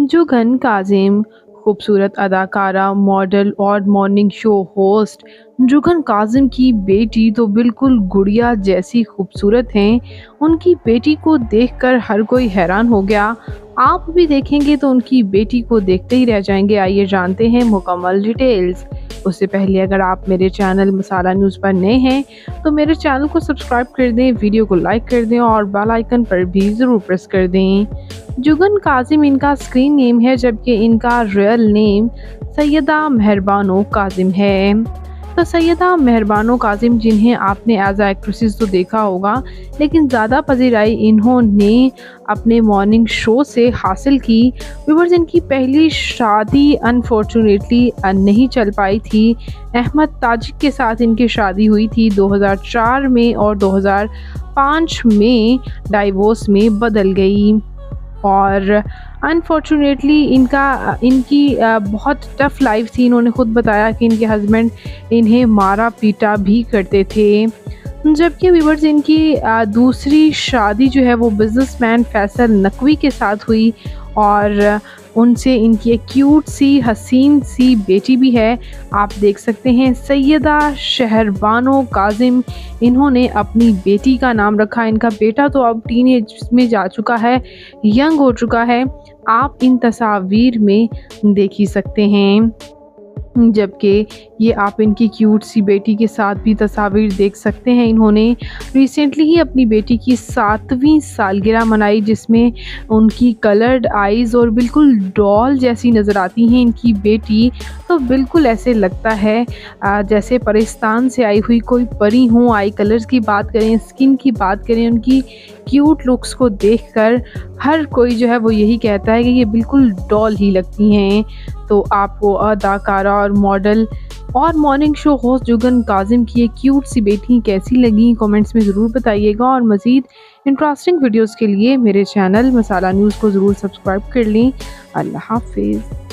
जुगन काजिम खूबसूरत अदाकारा, मॉडल और morning show host Jugan Kazim की बेटी तो बिल्कुल गुड़िया जैसी खूबसूरत हैं। उनकी बेटी को देखकर हर कोई हैरान हो गया। आप भी देखेंगे तो उनकी बेटी को देखते ही रह जाएंगे। आइए जानते हैं मुकम्मल डिटेल्स। उससे पहले अगर आप मेरे चैनल मसाला न्यूज़ पर नए हैं तो मेरे चैनल को सब्सक्राइब कर दें, वीडियो को लाइक कर दें और बेल आइकन पर भी ज़रूर प्रेस कर दें। जुगन काजिम इनका स्क्रीन नेम है, जबकि इनका रियल नेम सैयदा मेहरबानो काजिम है। तो सैयदा मेहरबानो काजिम, जिन्हें आपने एज आ एक्ट्रेसेस तो देखा होगा, लेकिन ज़्यादा पजीराई इन्होंने अपने मॉर्निंग शो से हासिल की। व्यूअर्स, इनकी पहली शादी अनफॉर्चुनेटली नहीं चल पाई थी। अहमद ताजिक के साथ इनकी शादी हुई थी 2004 में और 2005 में डाइवोर्स में बदल गई। और अनफॉर्चुनेटली इनकी बहुत टफ़ लाइफ थी। इन्होंने खुद बताया कि इनके हस्बैंड इन्हें मारा पीटा भी करते थे। जबकि व्यूअर्स, इनकी दूसरी शादी जो है वो बिजनेसमैन फैसल नकवी के साथ हुई और उनसे इनकी एक क्यूट सी हसीन सी बेटी भी है। आप देख सकते हैं सैयदा शहरबानो काजिम, इन्होंने अपनी बेटी का नाम रखा। इनका बेटा तो अब टीनेज में जा चुका है, यंग हो चुका है। आप इन तस्वीर में देख ही सकते हैं। जबकि ये आप इनकी क्यूट सी बेटी के साथ भी तस्वीर देख सकते हैं। इन्होंने रिसेंटली ही अपनी बेटी की 7वीं सालगिरह मनाई, जिसमें उनकी कलर्ड आइज़ और बिल्कुल डॉल जैसी नज़र आती हैं इनकी बेटी। तो बिल्कुल ऐसे लगता है जैसे पाकिस्तान से आई हुई कोई परी हो। आई कलर्स की बात करें, स्किन की बात करें, उनकी क्यूट लुक्स को देखकर हर कोई जो है वो यही कहता है कि ये बिल्कुल डॉल ही लगती हैं। तो आपको अदाकारा और मॉडल और morning show host Jugan Kazim की एक क्यूट सी बेटी कैसी लगी, कमेंट्स में ज़रूर बताइएगा। और मज़ीद इंटरेस्टिंग वीडियोस के लिए मेरे चैनल मसाला न्यूज़ को ज़रूर सब्सक्राइब कर लें। अल्लाह हाफिज़।